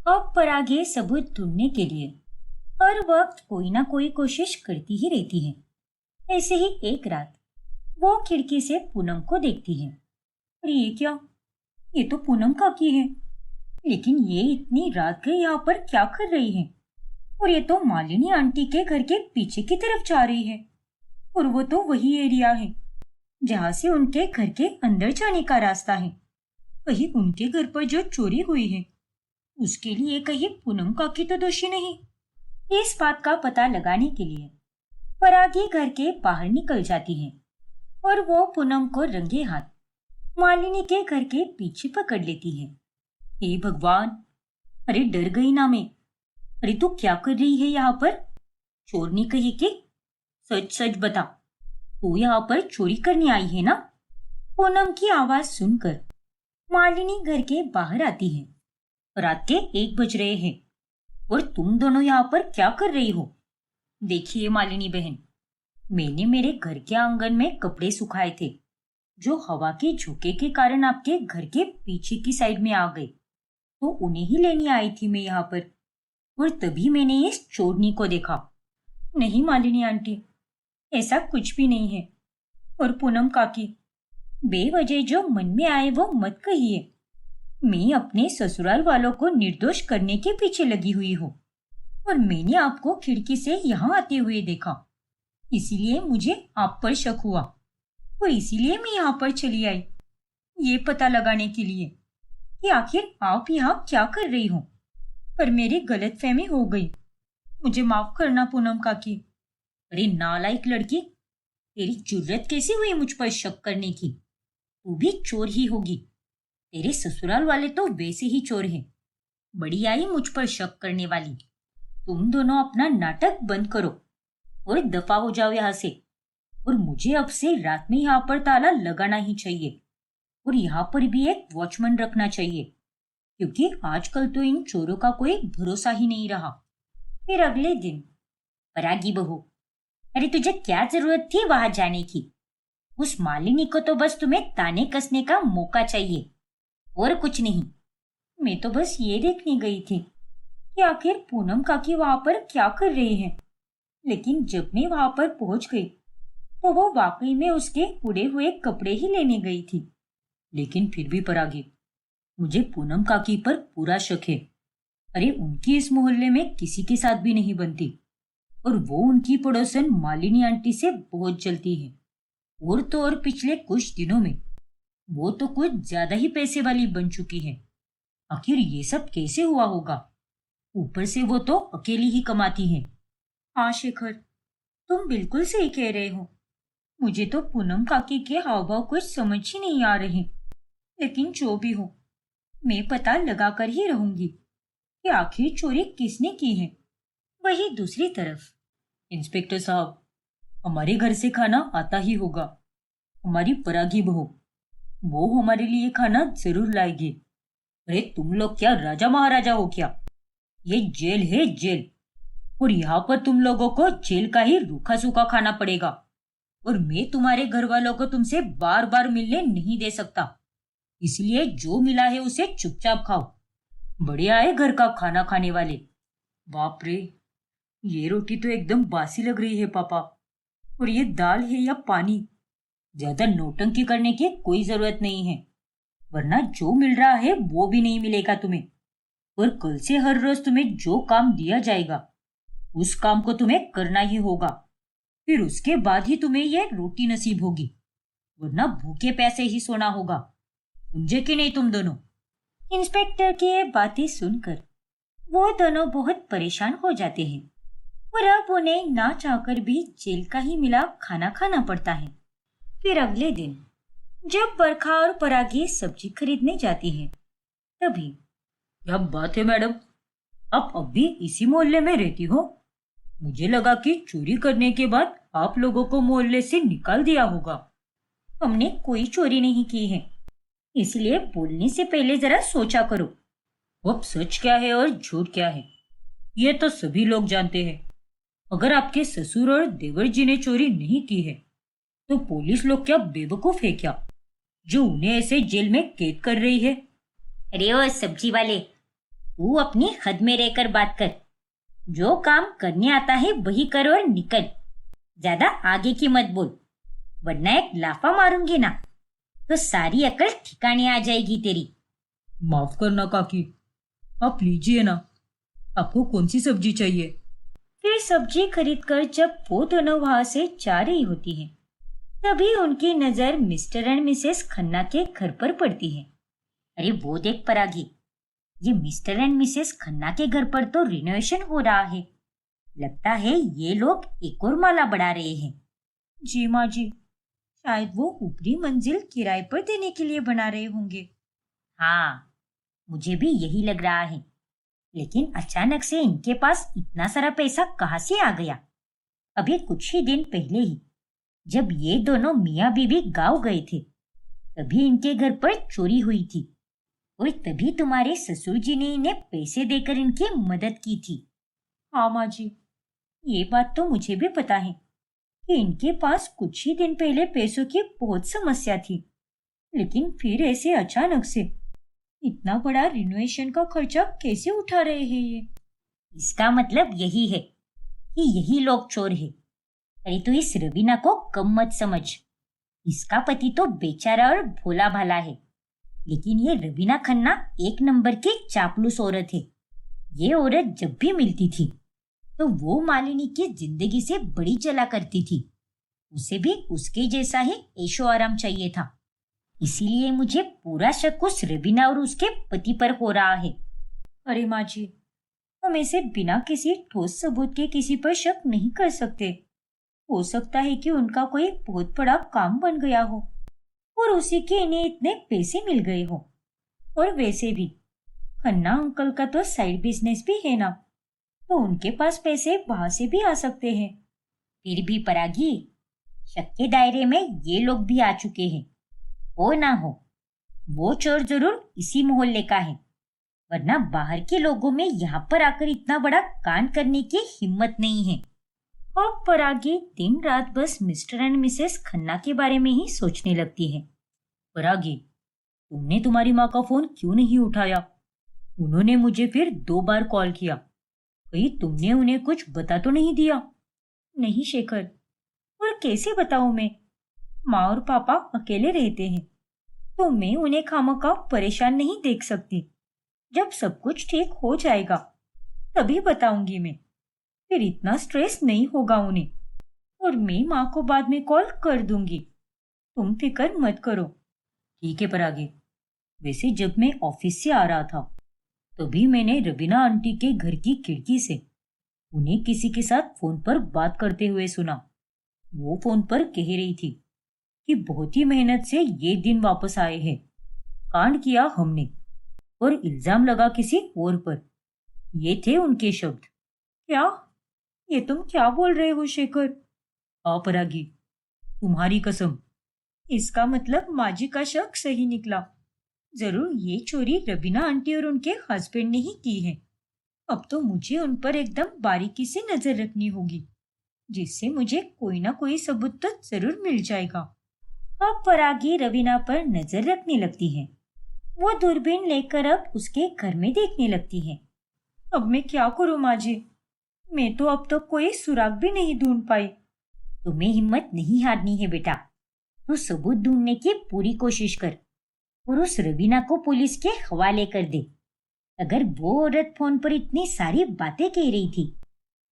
अब परागे सबूत ढूंढने के लिए हर वक्त कोई ना कोई कोशिश करती ही रहती है। ऐसे ही एक रात वो खिड़की से पूनम को देखती है। अरे ये क्या, ये तो पूनम काकी है। लेकिन ये इतनी रात गई यहाँ पर क्या कर रही है? और ये तो मालिनी आंटी के घर के पीछे की तरफ जा रही है। और वो तो वही एरिया है जहाँ से उनके घर के अंदर जाने का रास्ता है। कहीं उनके घर पर जो चोरी हुई है उसके लिए कहीं पूनम काकी तो दोषी नहीं? इस बात का पता लगाने के लिए परागी घर के बाहर निकल जाती है और वो पूनम को रंगे हाथ मालिनी के घर के पीछे पकड़ लेती है। हे भगवान, अरे डर गई ना मैं। अरे तू क्या कर रही है यहाँ पर? चोरनी कही कि सच सच बता, तू यहाँ पर चोरी करने आई है ना? पूनम की आवाज सुनकर मालिनी घर के बाहर आती है। रात के 1 बज रहे हैं और तुम दोनों यहाँ पर क्या कर रही हो? देखिए मालिनी बहन, मैंने मेरे घर के आंगन में कपड़े सुखाए थे जो हवा के झोंके के कारण आपके घर के पीछे की साइड में आ गए, तो उन्हें ही लेने आई थी मैं यहाँ पर। और तभी मैंने इस चोरनी को देखा। नहीं मालिनी आंटी, ऐसा कुछ भी नहीं है। और पूनम काकी, बेवजह जो मन में आए वो मत कहिए। मैं अपने ससुराल वालों को निर्दोष करने के पीछे लगी हुई हूँ और मैंने आपको खिड़की से यहाँ आते हुए देखा, इसीलिए मुझे आप पर शक हुआ और इसीलिए मैं यहाँ पर चली आई, ये पता लगाने के लिए कि आखिर आप यहाँ क्या कर रही हो। पर मेरी गलतफहमी हो गई, मुझे माफ करना पूनम काकी। अरे नालायक लड़की, तेरी जुर्रत कैसी हुई मुझ पर शक करने की? तू भी चोर ही होगी। तेरे ससुराल वाले तो वैसे ही चोर हैं। बड़ी आई मुझ पर शक करने वाली। तुम दोनों अपना नाटक बंद करो और दफा हो जाओ यहाँ से। और मुझे अब से रात में यहाँ पर ताला लगाना ही चाहिए और यहाँ पर भी एक वॉचमैन रखना चाहिए, क्योंकि आजकल तो इन चोरों का कोई भरोसा ही नहीं रहा। फिर अगले दिन, परागी बहू, अरे तुझे क्या जरूरत थी वहां जाने की? उस मालिनी को तो बस तुम्हें ताने कसने का मौका चाहिए और कुछ नहीं। मैं तो बस ये देखने गई थी कि आखिर पूनम काकी वहां पर क्या कर रही है। लेकिन जब मैं वहां पर पहुंच गई तो वो वाकई में उसके उड़े हुए कपड़े ही लेने गई थी। लेकिन फिर भी परागी, मुझे पूनम काकी पर पूरा शक है। अरे उनकी इस मोहल्ले में किसी के साथ भी नहीं बनती और वो उनकी पड़ोसन मालिनी आंटी से बहुत जलती है। और तो और पिछले कुछ दिनों में वो तो कुछ ज्यादा ही पैसे वाली बन चुकी है। आखिर ये सब कैसे हुआ होगा? ऊपर से वो तो अकेली ही कमाती है। हाँ शेखर, तुम बिल्कुल सही कह रहे हो। मुझे तो पूनम काकी के हाव भाव कुछ समझ ही नहीं आ रहे। लेकिन जो भी हो, मैं पता लगा कर ही रहूंगी कि आखिर चोरी किसने की है। वही दूसरी तरफ, इंस्पेक्टर साहब, हमारे घर से खाना आता ही होगा। हमारी परागी बहू, वो हमारे लिए खाना जरूर लाएगी। अरे तुम लोग क्या राजा महाराजा हो क्या? ये जेल है जेल, और यहाँ पर तुम लोगों को जेल का ही रूखा सूखा खाना पड़ेगा। और मैं तुम्हारे घर वालों को तुमसे बार बार मिलने नहीं दे सकता, इसलिए जो मिला है उसे चुपचाप खाओ। बढ़िया है घर का खाना खाने वाले। बाप रे, ये रोटी तो एकदम बासी लग रही है पापा। और ये दाल है या पानी? ज्यादा नौटंकी करने की कोई जरूरत नहीं है, वरना जो मिल रहा है वो भी नहीं मिलेगा तुम्हें। और कल से हर रोज तुम्हें जो काम दिया जाएगा उस काम को तुम्हें करना ही होगा। फिर उसके बाद ही तुम्हें ये रोटी नसीब होगी, वरना भूखे पैसे ही सोना होगा। समझे कि नहीं तुम दोनों? इंस्पेक्टर की ये बातें सुनकर वो दोनों बहुत परेशान हो जाते हैं और अब उन्हें ना चाहकर भी जेल का ही मिला खाना खाना पड़ता है। फिर अगले दिन जब बरखा और परागी सब्जी खरीदने जाती हैं, तभी, क्या बात है मैडम, आप अब भी इसी मोहल्ले में रहती हो? मुझे लगा कि चोरी करने के बाद आप लोगों को मोहल्ले से निकाल दिया होगा। हमने कोई चोरी नहीं की है, इसलिए बोलने से पहले जरा सोचा करो। अब सच क्या है और झूठ क्या है ये तो सभी लोग जानते हैं। अगर आपके ससुर और देवर जी ने चोरी नहीं की है तो पुलिस लोग क्या बेवकूफ है क्या, जो उन्हें ऐसे जेल में कैद कर रही है? अरे ओ सब्जी वाले, तू अपनी हद में रहकर बात कर। जो काम करने आता है वही कर और निकल। ज्यादा आगे की मत बोल, वरना एक लाफा मारूंगी ना तो सारी अकल ठिकाने आ जाएगी तेरी। माफ करना काकी, आप लीजिए ना। आपको कौन सी सब्जी चाहिए? फिर सब्जी खरीदकर जब वो दोनों वहां से जा रही होती हैं, तभी उनकी नजर मिस्टर एंड मिसेस खन्ना के घर पर पड़ती है। अरे वो देख परागी, ये मिस्टर एंड मिसेस खन्ना के घर पर तो रिनोवेशन हो रहा है। लगता है ये लोग एक और माला बढ़ा रहे हैं। जी माँ जी, शायद वो ऊपरी मंजिल किराए पर देने के लिए बना रहे होंगे। हाँ, मुझे भी यही लग रहा है। लेकिन अचानक से इनके पास इतना सारा पैसा कहाँ से आ गया? अभी कुछ ही दिन पहले ही जब ये दोनों मियाँ बीवी गांव गए थे, तभी इनके घर पर चोरी हुई थी और तभी तुम्हारे ससुर जी ने इन्हें पैसे देकर इनकी मदद की थी। हाँ माँ जी, ये बात तो मुझे भी पता है कि इनके पास कुछ ही दिन पहले पैसों की बहुत समस्या थी, लेकिन फिर ऐसे अचानक से इतना बड़ा रिनोवेशन का खर्चा कैसे उठा रहे हैं ये? इसका मतलब यही है कि यही लोग चोर है। अरे तो इस रवीना को कम मत समझ। इसका पति तो बेचारा और भोला भाला है, लेकिन ये रवीना खन्ना एक नंबर की चापलूस औरत है। ये औरत जब भी मिलती थी तो वो मालिनी की जिंदगी से बड़ी चला करती थी। उसे भी उसके जैसा ही ऐशो आराम चाहिए था। इसीलिए मुझे पूरा शक उस रवीना और उसके पति पर हो रहा है। अरे माँ जी, हम ऐसे बिना किसी ठोस सबूत के किसी पर शक नहीं कर सकते। हो सकता है कि उनका कोई बहुत बड़ा काम बन गया हो और उसी के इन्हें इतने पैसे मिल गए हो। और वैसे भी खन्ना अंकल का तो साइड बिजनेस भी है ना, तो उनके पास पैसे वहां से भी आ सकते हैं। फिर भी परागी, शक के दायरे में ये लोग भी आ चुके हैं। हो ना हो, वो चोर जरूर इसी मोहल्ले का है, वरना बाहर के लोगों में यहाँ पर आकर इतना बड़ा कांड करने की हिम्मत नहीं है। अब परागी दिन रात बस मिस्टर एंड मिसेस खन्ना के बारे में ही सोचने लगती है। परागी, तुमने तुम्हारी माँ का फोन क्यों नहीं उठाया? उन्होंने मुझे फिर 2 बार कॉल किया। कहीं तुमने उन्हें कुछ बता तो नहीं दिया? नहीं शेखर, और कैसे बताऊं मैं? माँ और पापा अकेले रहते हैं, तो मैं उन्हें खामखा परेशान नहीं देख सकती। जब सब कुछ ठीक हो जाएगा तभी बताऊंगी मैं। फिर इतना स्ट्रेस नहीं होगा उन्हें, और मैं माँ को बाद में कॉल कर दूंगी। तुम फिक्र मत करो। ठीक है परागी, वैसे जब मैं ऑफिस से आ रहा था तभी मैंने रवीना आंटी के घर की खिड़की से उन्हें किसी के साथ फोन पर बात करते हुए सुना। वो फोन पर कह रही थी कि बहुत ही मेहनत से ये दिन वापस आए हैं, कांड किया हमने, और इल्जाम लगा किसी और पर। ये थे उनके शब्द। क्या? ये तुम क्या बोल रहे हो शेखर? हाँ परागी, तुम्हारी कसम। इसका मतलब माजी का शक सही निकला। जरूर ये चोरी रवीना आंटी और उनके हस्बैंड ने ही की है। अब तो मुझे उन पर एकदम बारीकी से नजर रखनी होगी, जिससे मुझे कोई ना कोई सबूत तो जरूर मिल जाएगा। अब परागी रवीना पर नजर रखने लगती है। वो दूरबीन लेकर अब उसके घर में देखने लगती है। अब मैं क्या करूं माँ जी? मैं तो अब तक कोई सुराग भी नहीं ढूंढ पाई। तुम्हें हिम्मत नहीं हारनी है बेटा। तू सबूत ढूंढने की पूरी कोशिश कर और उस रवीना को पुलिस के हवाले कर दे। अगर वो औरत फोन पर इतनी सारी बातें कह रही थी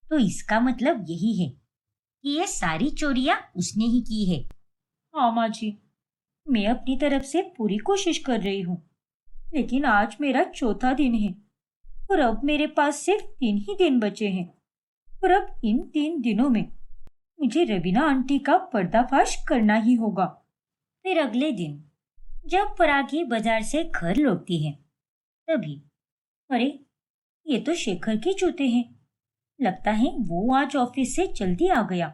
तो इसका मतलब यही है कि ये सारी चोरियां उसने ही की है। हाँ माँ जी, मैं अपनी तरफ से पूरी कोशिश कर रही हूँ, लेकिन आज मेरा चौथा दिन है और अब मेरे पास सिर्फ 3 ही दिन बचे हैं। और अब इन 3 दिनों में मुझे रवीना आंटी का पर्दाफाश करना ही होगा। फिर अगले दिन जब परागी बाजार से घर लौटती है, तभी अरे, ये तो शेखर के जूते हैं। लगता है वो आज ऑफिस से जल्दी आ गया।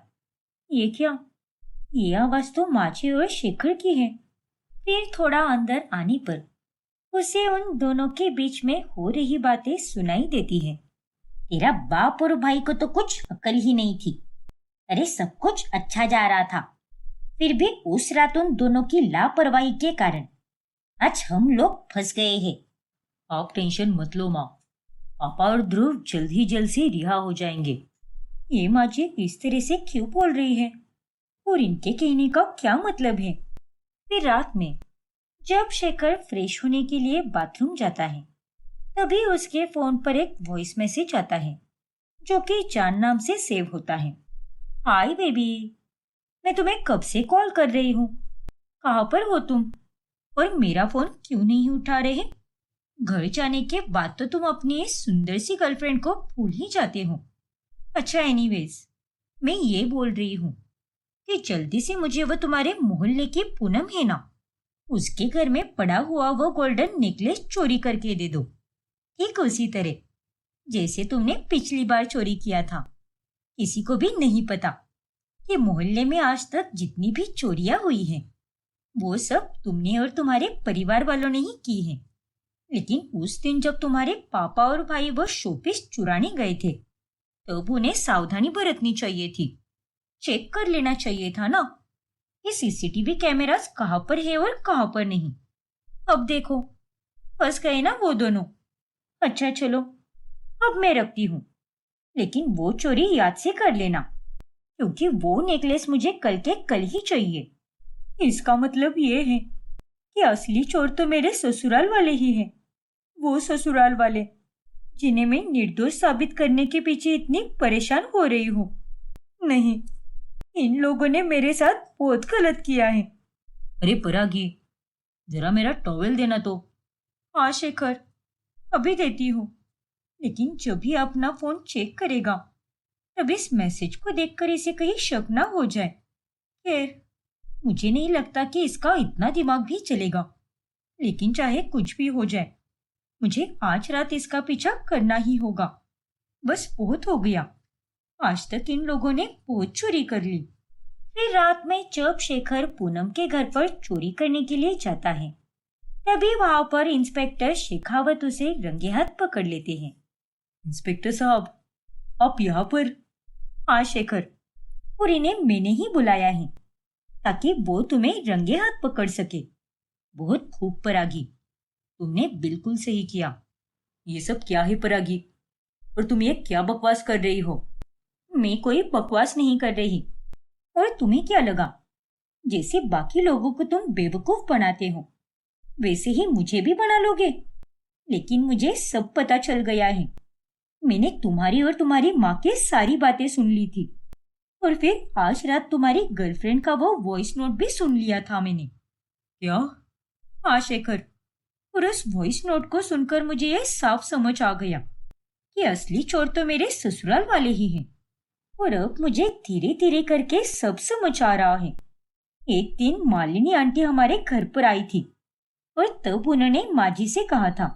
ये क्या? ये आवाज तो माची और शेखर की है। फिर थोड़ा अंदर आने पर उसे उन दोनों के बीच में हो रही बातें सुनाई देती है। तेरा बाप और भाई को तो कुछ अकल ही नहीं थी। अरे सब कुछ अच्छा जा रहा था, फिर भी उस रात उन दोनों की लापरवाही के कारण आज हम लोग फंस गए हैं। आप टेंशन मत लो माँ, पापा और ध्रुव जल्द ही जल्द से रिहा हो जाएंगे। ये माँ जी इस तरह से क्यों बोल रही है और इनके कहने का क्या मतलब है? फिर रात में जब शेखर फ्रेश होने के लिए बाथरूम जाता है, तभी उसके फोन पर एक वॉइस मैसेज आता है जो कि जान नाम से सेव होता है। हाय बेबी, मैं तुम्हें कब से कॉल कर रही हूँ। कहाँ पर हो तुम और मेरा फोन क्यों नहीं उठा रहे? घर जाने के बाद तो तुम अपनी इस सुंदर सी गर्लफ्रेंड को भूल ही जाते हो। अच्छा एनीवेज, मैं ये बोल रही हूँ कि जल्दी से मुझे वो तुम्हारे मोहल्ले की पूनम है ना, उसके घर में पड़ा हुआ वो गोल्डन नेकलेस चोरी करके दे दो, ठीक उसी तरह जैसे तुमने पिछली बार चोरी किया था। किसी को भी नहीं पता कि मोहल्ले में आज तक जितनी भी चोरियां हुई हैं, वो सब तुमने और तुम्हारे परिवार वालों ने ही की हैं। लेकिन उस दिन जब तुम्हारे पापा और भाई वो शोपीस चुराने गए थे, तब उन्हें सावधानी बरतनी चाहिए थी। चेक कर लेना चाहिए था ना ये सीसीटीवी कैमरास कहाँ पर है और कहाँ पर नहीं। अब देखो, फंस गए ना वो दोनों। अच्छा चलो, अब मैं रखती हूँ, लेकिन वो चोरी याद से कर लेना, क्योंकि वो नेकलेस मुझे कल के कल ही चाहिए। इसका मतलब ये है कि असली चोर तो मेरे ससुराल वाले ही हैं। वो ससुराल वाले जिन्हें मैं निर्दोष साबित करने के पीछे इतनी परेशान हो रही हूँ। नहीं, इन लोगों ने मेरे साथ बहुत गलत किया है। अरे परागी, जरा मेरा टॉवेल देना तो। हाँ शेखर, अभी देती हूँ, लेकिन जब भी अपना फोन चेक करेगा तब इस मैसेज को देखकर इसे कहीं शक ना हो जाए। खैर, मुझे नहीं लगता कि इसका इतना दिमाग भी चलेगा, लेकिन चाहे कुछ भी हो जाए, मुझे आज रात इसका पीछा करना ही होगा। बस बहुत हो गया, आज तक इन लोगों ने बहुत चोरी कर ली। फिर रात में जब शेखर पूनम के घर पर चोरी करने के लिए जाता है, तभी वहां पर इंस्पेक्टर शेखावत उसे रंगे हाथ पकड़ लेते हैं। इंस्पेक्टर साहब, आप यहाँ पर? हाँ शेखर, और इन्हें मैंने ही बुलाया है ताकि वो तुम्हें रंगे हाथ पकड़ सके। बहुत खूब परागी, तुमने बिल्कुल सही किया। ये सब क्या है परागी, और तुम ये क्या बकवास कर रही हो? मैं कोई बकवास नहीं कर रही। और तुम्हें क्या लगा जैसे बाकी लोगों को तुम बेवकूफ बनाते हो, वैसे ही मुझे भी बना लोगे? लेकिन मुझे सब पता चल गया है। मैंने तुम्हारी और तुम्हारी माँ की सारी बातें सुन ली थी, और फिर आज रात तुम्हारी गर्लफ्रेंड का वो वॉइस नोट भी सुन लिया था मैंने। क्या? हाँ शेखर, और उस वॉइस नोट को सुनकर मुझे ये साफ समझ आ गया कि असली चोर तो मेरे ससुराल वाले ही हैं। और अब मुझे धीरे धीरे करके सब समझ आ रहा है। एक दिन मालिनी आंटी हमारे घर पर आई थी और तब उन्होंने माँ जी से कहा था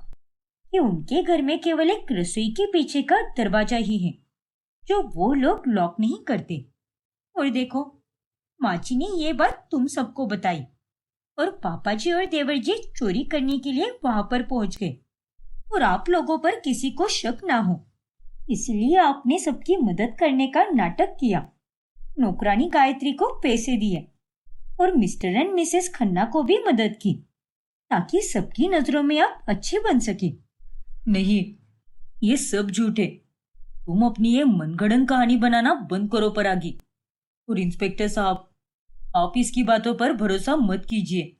कि उनके घर में केवल एक रसोई के पीछे का दरवाजा ही है जो वो लोग लॉक नहीं करते। और देखो, माँ जी ने ये बात तुम सबको बताई और पापा जी और देवर जी चोरी करने के लिए वहां पर पहुंच गए, और आप लोगों पर किसी को शक ना हो इसलिए आपने सबकी मदद करने का नाटक किया। नौकरानी गायत्री को पैसे दिए और मिस्टर एंड मिसेस खन्ना को भी मदद की ताकि सबकी नजरों में आप अच्छे बन सके। नहीं, ये सब झूठ है। तुम अपनी ये मनगढ़ंत कहानी बनाना बंद करो परागी। और इंस्पेक्टर साहब, आप इसकी बातों पर भरोसा मत कीजिए।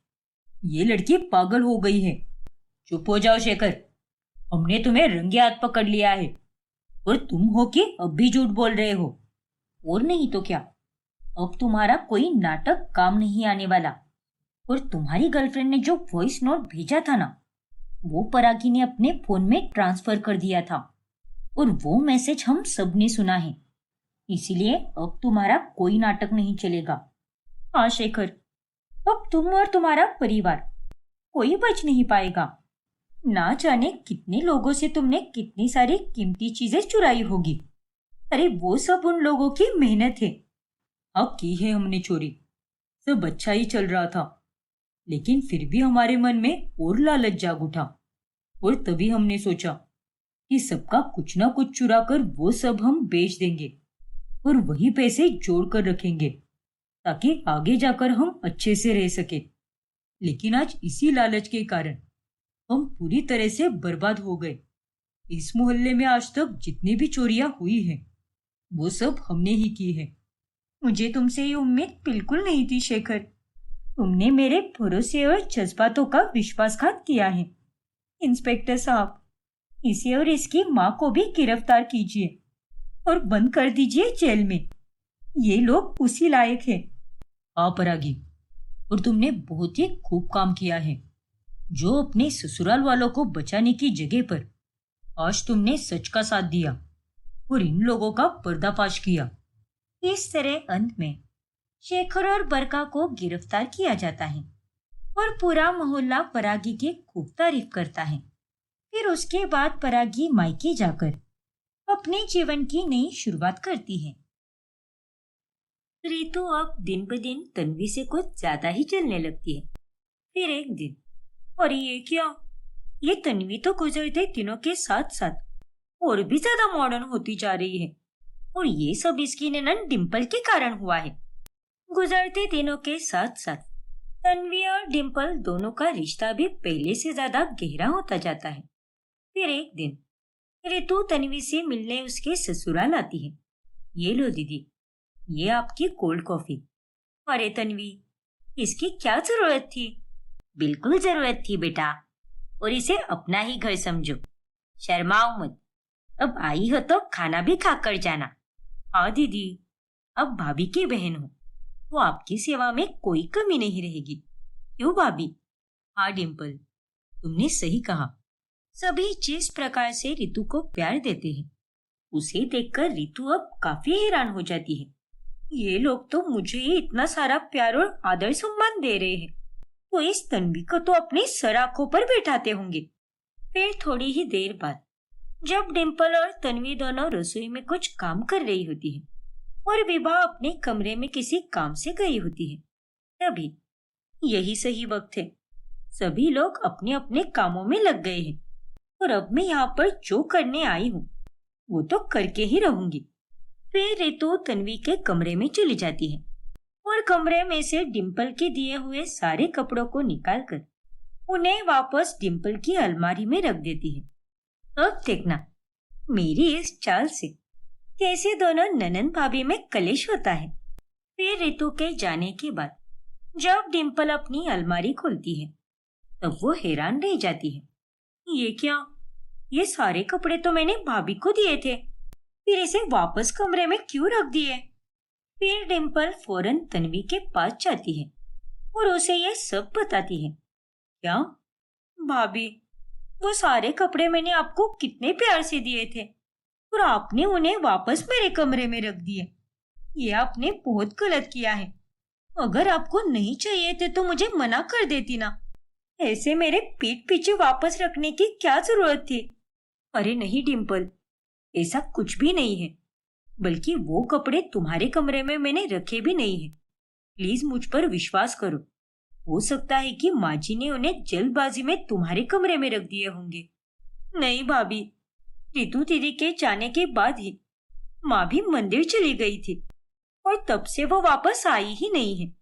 ये लड़की पागल हो गई है। चुप हो जाओ शेखर, हमने तुम्हें रंगे हाथ पकड़ लिया है और तुम हो कि अब भी झूठ बोल रहे हो। और नहीं तो क्या, अब तुम्हारा कोई नाटक काम नहीं आने वाला। और तुम्हारी गर्लफ्रेंड ने जो वॉइस नोट भेजा था ना, वो परागी ने अपने फोन में ट्रांसफर कर दिया था और वो मैसेज हम सब ने सुना है। इसीलिए अब तुम्हारा कोई नाटक नहीं चलेगा। हाँ शेखर, अब तुम और तुम्हारा परिवार कोई बच नहीं पाएगा। ना जाने कितने लोगों से तुमने कितनी सारी कीमती चीजें चुराई होगी। अरे वो सब उन लोगों की मेहनत है। अब की है हमने चोरी, सब अच्छा ही चल रहा था, लेकिन फिर भी हमारे मन में और लालच जाग उठा। और तभी हमने सोचा कि सबका कुछ ना कुछ चुरा कर वो सब हम बेच देंगे और वही पैसे जोड़ कर रखेंगे ताकि आगे जाकर हम अच्छे से रह सके। लेकिन आज इसी लालच के कारण हम पूरी तरह से बर्बाद हो गए। इस मोहल्ले में आज तक जितनी भी चोरियां हुई हैं, वो सब हमने ही की है। मुझे तुमसे ये उम्मीद बिल्कुल नहीं थी शेखर। तुमने मेरे भरोसे और जज्बातों का विश्वासघात किया है। इंस्पेक्टर साहब, इसे और इसकी माँ को भी गिरफ्तार कीजिए और बंद कर दीजिए जेल में। ये लोग उसी लायक है। हाँ परागी, और तुमने बहुत ही खूब काम किया है। जो अपने ससुराल वालों को बचाने की जगह पर आज तुमने सच का साथ दिया और इन लोगों का पर्दाफाश किया। इस तरह अंत में शेखर और बरका को गिरफ्तार किया जाता है और पूरा मोहल्ला परागी की खूब तारीफ करता है। फिर उसके बाद परागी मायके जाकर अपने जीवन की नई शुरुआत करती है। रितु अब दिन ब दिन तन्वी से कुछ ज्यादा ही चलने लगती है। फिर एक दिन, और ये क्या, ये तन्वी तो गुजरते दिनों के साथ साथ और भी ज्यादा मॉडर्न होती जा रही है, और ये सब इसकी ननद डिम्पल के कारण हुआ है। गुजरते दिनों के साथ साथ तन्वी और डिम्पल दोनों का रिश्ता भी पहले से ज्यादा गहरा होता जाता है। फिर एक दिन रितु तन्वी से मिलने उसके ससुराल आती है। ये लो दीदी, ये आपकी कोल्ड कॉफी। अरे तन्वी, इसकी क्या जरूरत थी? बिल्कुल जरूरत थी बेटा, और इसे अपना ही घर समझो। शर्माओ मत, अब आई हो तो खाना भी खाकर जाना। हाँ दीदी, अब भाभी की बहन हो तो आपकी सेवा में कोई कमी नहीं रहेगी। क्यों भाभी? हाँ डिम्पल, तुमने सही कहा। सभी जिस प्रकार से रितु को प्यार देते हैं, उसे देखकर रितु अब काफी हैरान हो जाती है। ये लोग तो मुझे ही इतना सारा प्यार और आदर सम्मान दे रहे हैं, तो इस तन्वी को तो अपनी सर आंखों पर बैठाते होंगे। फिर थोड़ी ही देर बाद जब डिम्पल और तन्वी दोनों रसोई में कुछ काम कर रही होती है और विभा अपने कमरे में किसी काम से गई होती है, तभी यही सही वक्त है। सभी लोग अपने अपने कामों में लग गए हैं और अब मैं यहाँ पर जो करने आई हूँ वो तो करके ही रहूंगी। फिर रितु तन्वी के कमरे में चली जाती है और कमरे में से डिम्पल के दिए हुए सारे कपड़ों को निकालकर उन्हें वापस डिम्पल की अलमारी में रख देती है। अब देखना मेरी इस चाल से कैसे दोनों ननंद भाभी में कलेश होता है। फिर रितु के जाने के बाद जब डिम्पल अपनी अलमारी खोलती है तब वो हैरान रह जाती है। ये क्या, ये सारे कपड़े तो मैंने भाभी को दिए थे, फिर इसे वापस कमरे में क्यों रख दिए? फिर डिम्पल फौरन तन्वी के पास जाती है और उसे ये सब बताती है। क्या भाभी, वो सारे कपड़े मैंने आपको कितने प्यार से दिए थे और आपने उन्हें वापस मेरे कमरे में रख दिए। ये आपने बहुत गलत किया है। अगर आपको नहीं चाहिए थे तो मुझे मना कर देती ना। ऐसे मेरे पीठ पीछे वापस रखने की क्या जरूरत थी? अरे नहीं डिम्पल, ऐसा कुछ भी नहीं है, बल्कि वो कपड़े तुम्हारे कमरे में मैंने रखे भी नहीं है। प्लीज मुझ पर विश्वास करो। हो सकता है कि माँ जी ने उन्हें जल्दबाजी में तुम्हारे कमरे में रख दिए होंगे। नहीं भाभी, रितु दीदी के जाने के बाद ही माँ भी मंदिर चली गई थी और तब से वो वापस आई ही नहीं है।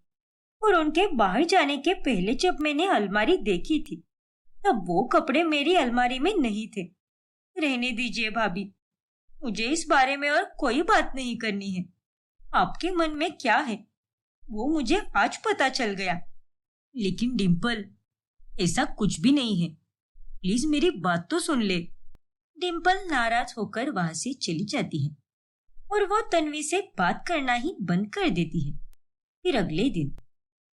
और उनके बाहर जाने के पहले जब मैंने अलमारी देखी थी तब वो कपड़े मेरी अलमारी में नहीं थे। रहने दीजिए भाभी, मुझे इस बारे में और कोई बात नहीं करनी है। आपके मन में क्या है वो मुझे आज पता चल गया। लेकिन डिम्पल, ऐसा कुछ भी नहीं है, प्लीज मेरी बात तो सुन ले। डिम्पल नाराज होकर वहां से चली जाती है और वो तन्वी से बात करना ही बंद कर देती है। फिर अगले दिन,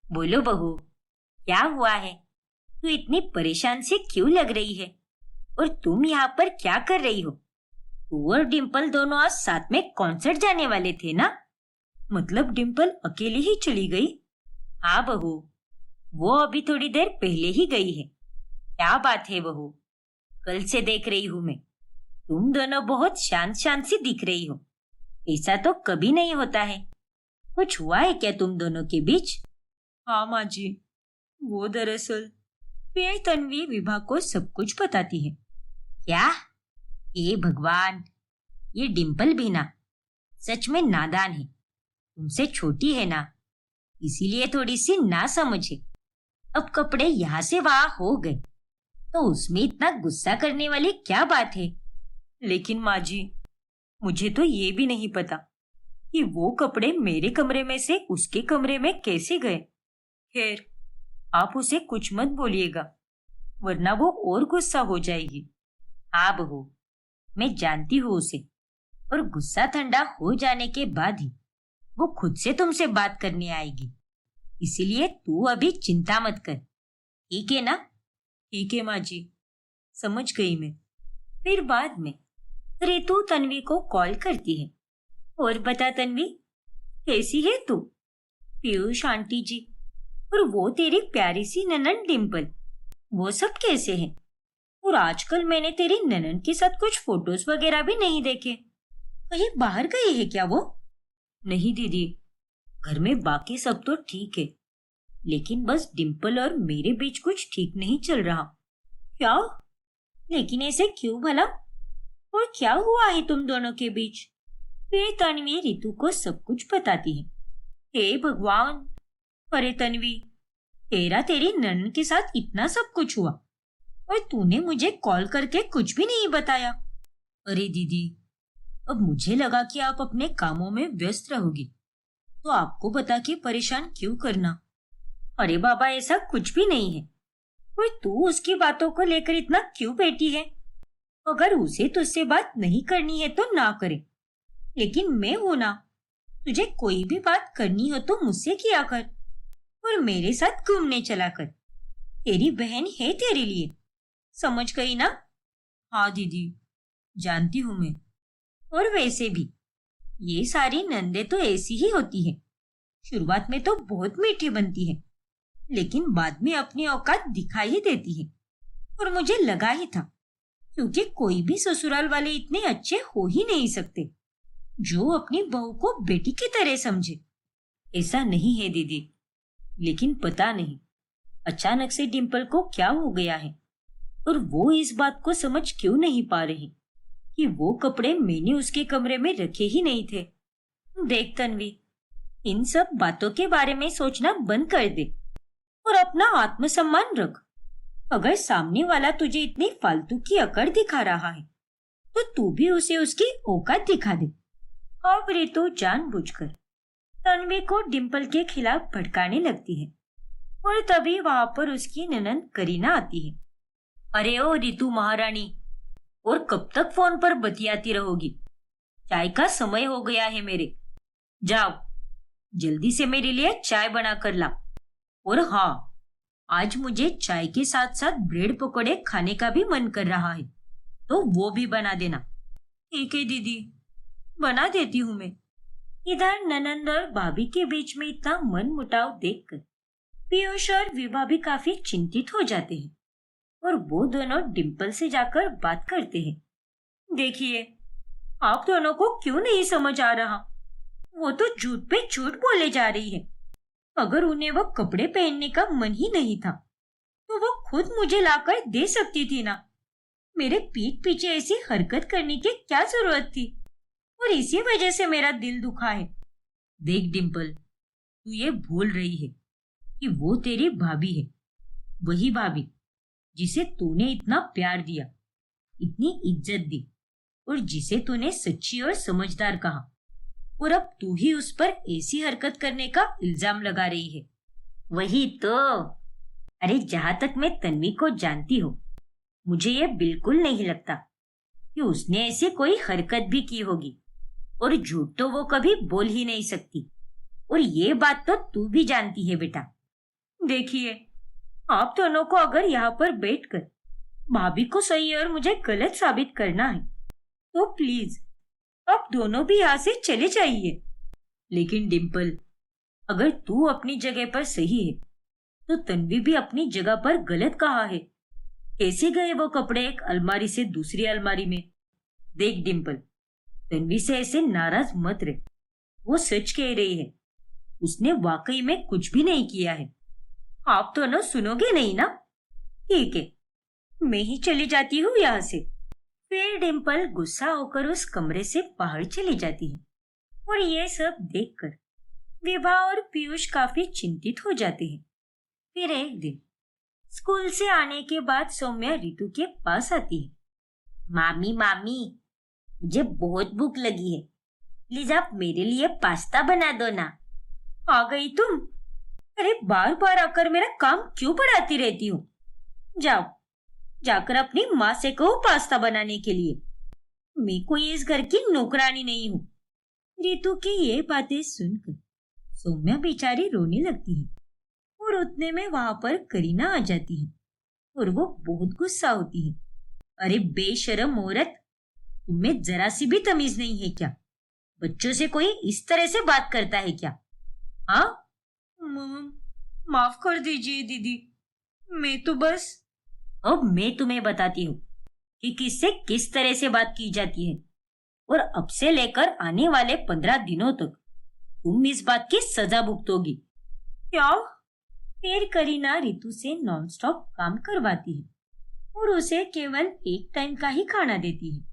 बोलो बहू, क्या हुआ है? तू इतनी परेशान से क्यों लग रही है? और तुम यहाँ पर क्या कर रही हो? तू और डिम्पल दोनों आज साथ में कॉन्सर्ट जाने वाले थे ना? मतलब डिम्पल अकेली ही चली गई? हाँ बहू, वो अभी थोड़ी देर पहले ही गई है। क्या बात है बहू, कल से देख रही हूँ मैं, तुम दोनों बहुत शांत शांत सी दिख रही हो। ऐसा तो कभी नहीं होता है। कुछ हुआ है क्या तुम दोनों के बीच? हाँ माँ जी, वो दरअसल। फिर तन्वी विभा को सब कुछ बताती है। क्या? ये भगवान, ये डिम्पल भी ना सच में नादान है। तुमसे छोटी है ना, इसीलिए थोड़ी सी ना समझे। अब कपड़े यहाँ से वहां हो गए तो उसमें इतना गुस्सा करने वाली क्या बात है? लेकिन माँ जी, मुझे तो ये भी नहीं पता कि वो कपड़े मेरे कमरे में से उसके कमरे में कैसे गए। खैर, आप उसे कुछ मत बोलिएगा, वरना वो और गुस्सा हो जाएगी। हाँ बहू, मैं जानती हूँ उसे, और गुस्सा ठंडा हो जाने के बाद ही वो खुद से तुमसे बात करने आएगी। इसीलिए तू अभी चिंता मत कर, ठीक है ना? ठीक है माँ जी, समझ गई मैं। फिर बाद में रितु तन्वी को कॉल करती है। और बता तन्वी, कैसी है तू? पीयूष आंटी जी और वो तेरी प्यारी सी ननन डिम्पल, वो सब कैसे हैं? और आजकल मैंने तेरी ननन के साथ कुछ फोटोज वगैरह भी नहीं देखे। कहीं बाहर गई है क्या वो? नहीं दीदी, घर में बाकी सब तो ठीक है, लेकिन बस डिम्पल और मेरे बीच कुछ ठीक नहीं चल रहा। क्या? लेकिन ऐसे क्यों भला? और क्या हुआ है तुम दोनों के बीच? फिर तन्वी रितु को सब कुछ बताती है। हे भगवान! अरे तन्वी, तेरा तेरी ननन के साथ इतना सब कुछ हुआ और तूने मुझे कॉल करके कुछ भी नहीं बताया। अरे दीदी, अब मुझे लगा कि आप अपने कामों में व्यस्त रहोगी, तो आपको बता के परेशान क्यों करना। अरे बाबा, ऐसा कुछ भी नहीं है। और तू उसकी बातों को लेकर इतना क्यों बैठी है? अगर उसे तुझसे बात नहीं करनी है तो ना करे, लेकिन मैं हूं ना, तुझे कोई भी बात करनी हो तो मुझसे किया कर और मेरे साथ घूमने चला कर। तेरी बहन है तेरे लिए, समझ गई ना? हाँ दीदी, जानती हूँ मैं। और वैसे भी ये सारी नंदे तो ऐसी ही होती है। शुरुआत में तो बहुत मीठी बनती है, लेकिन बाद में अपनी औकात दिखा ही देती है। और मुझे लगा ही था, क्योंकि कोई भी ससुराल वाले इतने अच्छे हो ही नहीं सकते जो अपनी बहू को बेटी की तरह समझे। ऐसा नहीं है दीदी, लेकिन पता नहीं अचानक से डिम्पल को क्या हो गया है, और वो इस बात को समझ क्यों नहीं पा रही कि वो कपड़े मैंने उसके कमरे में रखे ही नहीं थे। देख तन्वी, इन सब बातों के बारे में सोचना बंद कर दे और अपना आत्मसम्मान रख। अगर सामने वाला तुझे इतनी फालतू की अकड़ दिखा रहा है, तो तू भी उसे उसकी औकात दिखा दे। अब रितु जानबूझकर तन्वी को डिम्पल के खिलाफ भड़काने लगती है, और तभी वहां पर उसकी ननंद करीना आती है। अरे ओ रितु महारानी, और कब तक फोन पर बतियाती रहोगी? चाय का समय हो गया है मेरे। जाओ, जल्दी से मेरे लिए चाय बना कर ला। और हाँ, आज मुझे चाय के साथ साथ ब्रेड पकौड़े खाने का भी मन कर रहा है, तो वो भी बना देना। ठीक है दीदी, बना देती हूँ मैं। इधर ननंद और भाभी के बीच में इतना मन मुटाव देखकर पीयूष और विभा भी काफी चिंतित हो जाते हैं, और वो दोनों डिम्पल से जाकर बात करते हैं। देखिए, आप दोनों को क्यों नहीं समझ आ रहा? वो तो झूठ पे झूठ बोले जा रही है। अगर उन्हें वो कपड़े पहनने का मन ही नहीं था, तो वो खुद मुझे लाकर दे सकती थी ना। मेरे पीठ पीछे ऐसी हरकत करने की क्या जरूरत थी? और इसी वजह से मेरा दिल दुखा है। देख डिम्पल, तू ये भूल रही है कि वो तेरी भाभी है, वही भाभी जिसे तूने इतना प्यार दिया, इतनी इज्जत दी, और जिसे तूने सच्ची और समझदार कहा, और अब तू ही उस पर ऐसी हरकत करने का इल्जाम लगा रही है। वही तो। अरे जहां तक मैं तन्वी को जानती हूँ, मुझे ये बिल्कुल नहीं लगता कि उसने ऐसी कोई हरकत भी की होगी, और झूठ तो वो कभी बोल ही नहीं सकती। और ये बात तो तू भी जानती है बेटा। देखिए, आप दोनों को अगर यहाँ पर बैठकर भाभी को सही और मुझे गलत साबित करना है, तो प्लीज आप दोनों भी यहाँ से चले जाइए। लेकिन डिम्पल, अगर तू अपनी जगह पर सही है, तो तन्वी भी अपनी जगह पर गलत कहा है। कैसे गए वो कपड़े एक अलमारी से दूसरी अलमारी में? देख डिम्पल, तन्वी से ऐसे नाराज मत रहे। वो सच कह रही है, उसने वाकई में कुछ भी नहीं किया है। आप दोनों सुनोगे नहीं ना? ठीक है, मैं ही चली जाती हूँ यहाँ से। फिर डिम्पल गुस्सा होकर उस कमरे से बाहर चली जाती है, और ये सब देखकर विभा और पीयूष काफी चिंतित हो जाते हैं। फिर एक दिन स्कूल से आने के बाद सौम्या रितु के पास आती है। मामी मामी, मुझे बहुत भूख लगी है, प्लीज आप मेरे लिए पास्ता बना दो ना। आ गई तुम? अरे बार बार आकर मेरा काम क्यों बढ़ाती रहती हो? जाओ, जाकर अपनी माँ से कहो पास्ता बनाने के लिए। मैं कोई इस घर की नौकरानी नहीं हूँ। रितु की ये बातें सुनकर सौम्या बेचारी रोने लगती है और उतने में वहां पर करीना आ जाती है और वो बहुत गुस्सा होती है। अरे बेशरम औरत, तुम्हें जरा सी भी तमीज नहीं है क्या? बच्चों से कोई इस तरह से बात करता है क्या? हाँ, माफ कर दीजिए दीदी, मैं तो बस। अब मैं तुम्हें बताती हूँ कि किससे किस तरह से बात की जाती है, और अब से लेकर आने वाले 15 दिनों तक तुम इस बात की सजा भुगतोगी। क्या? फिर करीना रितु से नॉनस्टॉप काम करवाती है और उसे केवल एक टाइम का ही खाना देती है,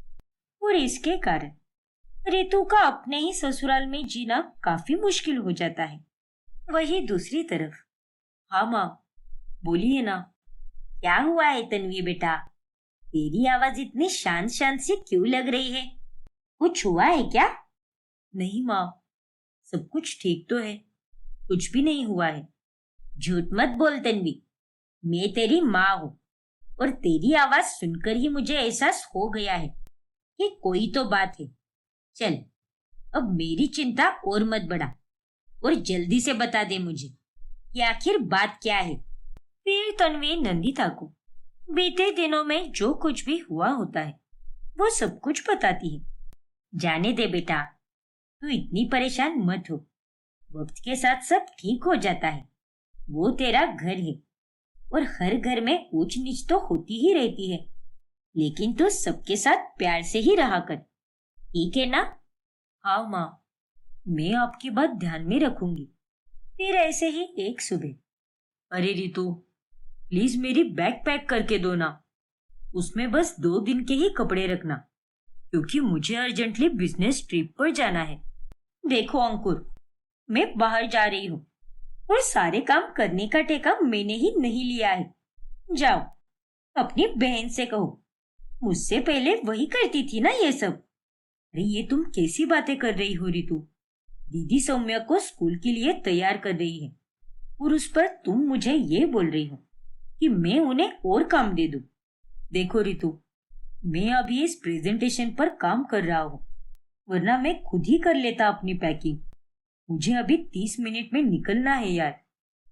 और इसके कारण रितु का अपने ही ससुराल में जीना काफी मुश्किल हो जाता है। वही दूसरी तरफ, हाँ माँ, बोलिए ना। क्या हुआ है तन्वी बेटा, तेरी आवाज इतनी शांत शांत सी क्यों लग रही है? कुछ हुआ है क्या? नहीं माँ, सब कुछ ठीक तो है, कुछ भी नहीं हुआ है। झूठ मत बोल तन्वी, मैं तेरी माँ हूँ और तेरी आवाज सुनकर ही मुझे एहसास हो गया है कि कोई तो बात है। चल, अब मेरी चिंता और मत बढ़ा और जल्दी से बता दे मुझे कि आखिर बात क्या है। फिर तन्वी नंदिता को बीते दिनों में जो कुछ भी हुआ होता है वो सब कुछ बताती है। जाने दे बेटा, तू इतनी परेशान मत हो, वक्त के साथ सब ठीक हो जाता है। वो तेरा घर है और हर घर में ऊंच नीच तो होती ही रहती है, लेकिन तू सबके साथ प्यार से ही रहा कर, ठीक है ना? हाँ माँ, मैं आपकी बात ध्यान में रखूंगी। फिर ऐसे ही एक सुबह, अरे रितु, प्लीज मेरी बैग पैक करके दो ना, उसमें बस 2 दिन के ही कपड़े रखना, क्योंकि मुझे अर्जेंटली बिजनेस ट्रिप पर जाना है। देखो अंकुर, मैं बाहर जा रही हूँ और सारे काम करने का टेका मैंने ही नहीं लिया है। जाओ, अपनी बहन से कहो, मुझसे पहले वही करती थी ना ये सब। अरे ये तुम कैसी बातें कर रही हो रितु? दीदी सौम्या को स्कूल के लिए तैयार कर रही है और उस पर तुम मुझे ये बोल रही हो कि मैं उन्हें और काम दे दूं। देखो रितु, मैं अभी इस प्रेजेंटेशन पर काम कर रहा हूँ, वरना मैं खुद ही कर लेता अपनी पैकिंग। मुझे अभी 30 मिनट में निकलना है यार,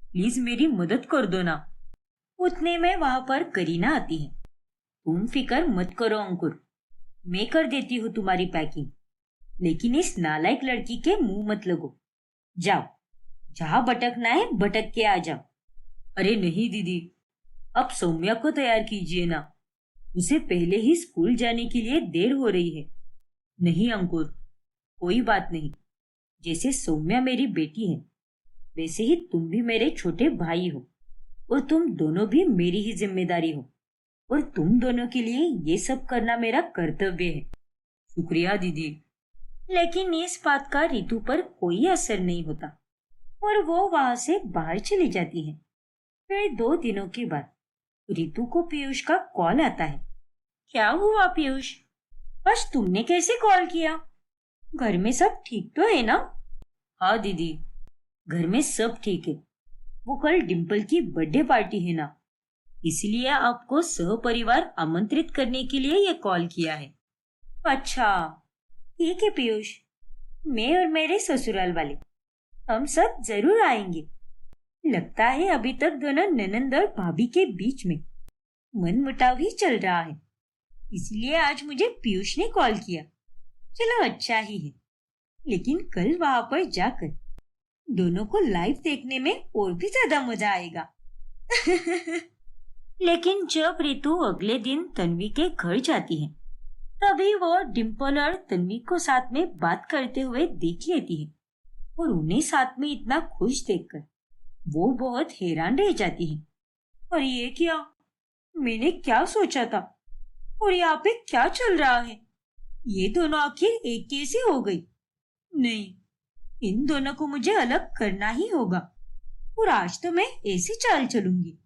प्लीज मेरी मदद कर दो ना। उतने में वहां पर करीना आती है। तुम फिक्र मत करो अंकुर, मैं कर देती हूँ तुम्हारी पैकिंग, लेकिन इस नालायक लड़की के मुंह मत लगो। जाओ, जहां भटकना है भटक के आ जाओ। अरे नहीं दीदी, अब सौम्या को तैयार कीजिए ना, उसे पहले ही स्कूल जाने के लिए देर हो रही है। नहीं अंकुर, कोई बात नहीं, जैसे सौम्या मेरी बेटी है वैसे ही तुम भी मेरे छोटे भाई हो, और तुम दोनों भी मेरी ही जिम्मेदारी हो, और तुम दोनों के लिए ये सब करना मेरा कर्तव्य है। शुक्रिया दीदी। लेकिन इस बात का रितु पर कोई असर नहीं होता और वो वहां से बाहर चली जाती है। फिर 2 दिनों के बाद रितु को पीयूष का कॉल आता है। क्या हुआ पीयूष, आज तुमने कैसे कॉल किया? घर में सब ठीक तो है ना? हाँ दीदी, घर में सब ठीक है। वो कल डिम्पल की बर्थडे पार्टी है ना, इसलिए आपको सहपरिवार आमंत्रित करने के लिए ये कॉल किया है। अच्छा ठीक है पीयूष, मैं और मेरे ससुराल वाले हम सब जरूर आएंगे। लगता है अभी तक दोनों ननंद और भाभी के बीच में मनमुटाव ही चल रहा है, इसलिए आज मुझे पीयूष ने कॉल किया। चलो अच्छा ही है, लेकिन कल वहां पर जाकर दोनों को लाइव देखने में और भी ज्यादा मजा आएगा। लेकिन जब रितु अगले दिन तन्वी के घर जाती है, तभी वो डिम्पल और तन्वी को साथ में बात करते हुए देख लेती है, और उन्हें साथ में इतना खुश देखकर वो बहुत हैरान रह जाती है। और ये क्या, मैंने क्या सोचा था और यहाँ पे क्या चल रहा है? ये दोनों आखिर एक कैसे हो गई? नहीं, इन दोनों को मुझे अलग करना ही होगा, और आज तो मैं ऐसी चाल चलूंगी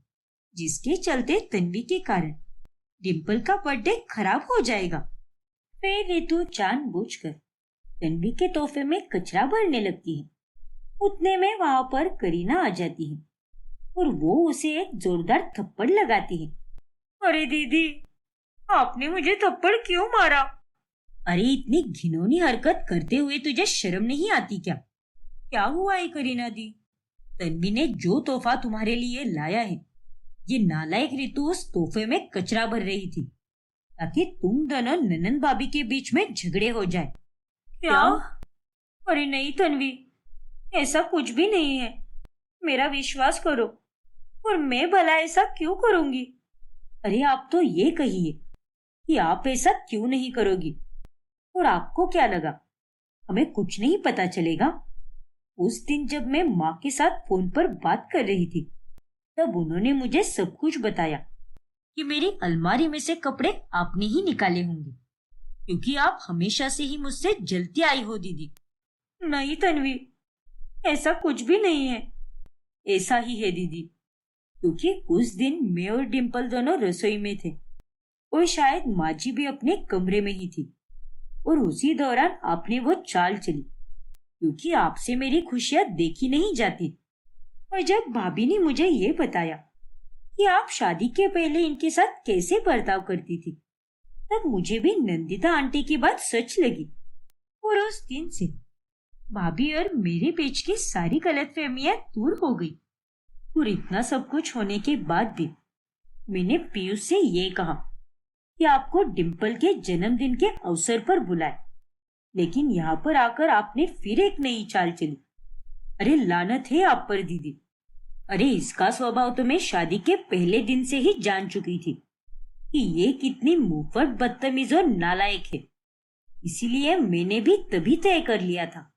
जिसके चलते तन्वी के कारण डिम्पल का बर्थडे खराब हो जाएगा। फिर रितु जानबूझकर तन्वी के तोहफे में कचरा भरने लगती है। उतने में वहां पर करीना आ जाती है और वो उसे एक जोरदार थप्पड़ लगाती है। अरे दीदी, आपने मुझे थप्पड़ क्यों मारा? अरे इतनी घिनौनी हरकत करते हुए तुझे शर्म नहीं आती क्या? क्या हुआ है करीना दी? तन्वी ने जो तोहफा तुम्हारे लिए लाया है, ये नालायक रितु उस तोहफे में कचरा भर रही थी ताकि तुम दोनों ननन भाभी के बीच में झगड़े हो जाए। क्या? अरे नहीं तन्वी, ऐसा कुछ भी नहीं है। मेरा विश्वास करो, और मैं भला ऐसा क्यों करूंगी? अरे आप तो ये कहिए कि आप ऐसा क्यों नहीं करोगी। और आपको क्या लगा हमें कुछ नहीं पता चलेगा? उस दिन जब मैं माँ के साथ फोन पर बात कर रही थी, तब उन्होंने मुझे सब कुछ बताया कि मेरी अलमारी में से कपड़े आपने ही निकाले होंगे, क्योंकि आप हमेशा से ही मुझसे जलती आई हो दीदी। नहीं तन्वी, ऐसा कुछ भी नहीं है। ऐसा ही है दीदी, क्योंकि उस दिन मैं और डिम्पल दोनों रसोई में थे और शायद माँ जी भी अपने कमरे में ही थी, और उसी दौरान आपने वो चाल चली, क्योंकि आपसे मेरी खुशियां देखी नहीं जाती। और जब भाभी ने मुझे ये बताया कि आप शादी के पहले इनके साथ कैसे बर्ताव करती थी, तब मुझे भी नंदिता आंटी की बात सच लगी। और उस दिन से भाभी और मेरे बीच की सारी गलतफहमियां दूर हो गई। और इतना सब कुछ होने के बाद भी मैंने पीयूष से ये कहा कि आपको डिम्पल के जन्मदिन के अवसर पर बुलाए, लेकिन यहाँ पर आकर आपने फिर एक नई चाल चली। अरे लानत है आप पर दीदी। अरे इसका स्वभाव तो मैं शादी के पहले दिन से ही जान चुकी थी कि ये कितनी मुंहफट बदतमीज और नालायक है। इसीलिए मैंने भी तभी तय कर लिया था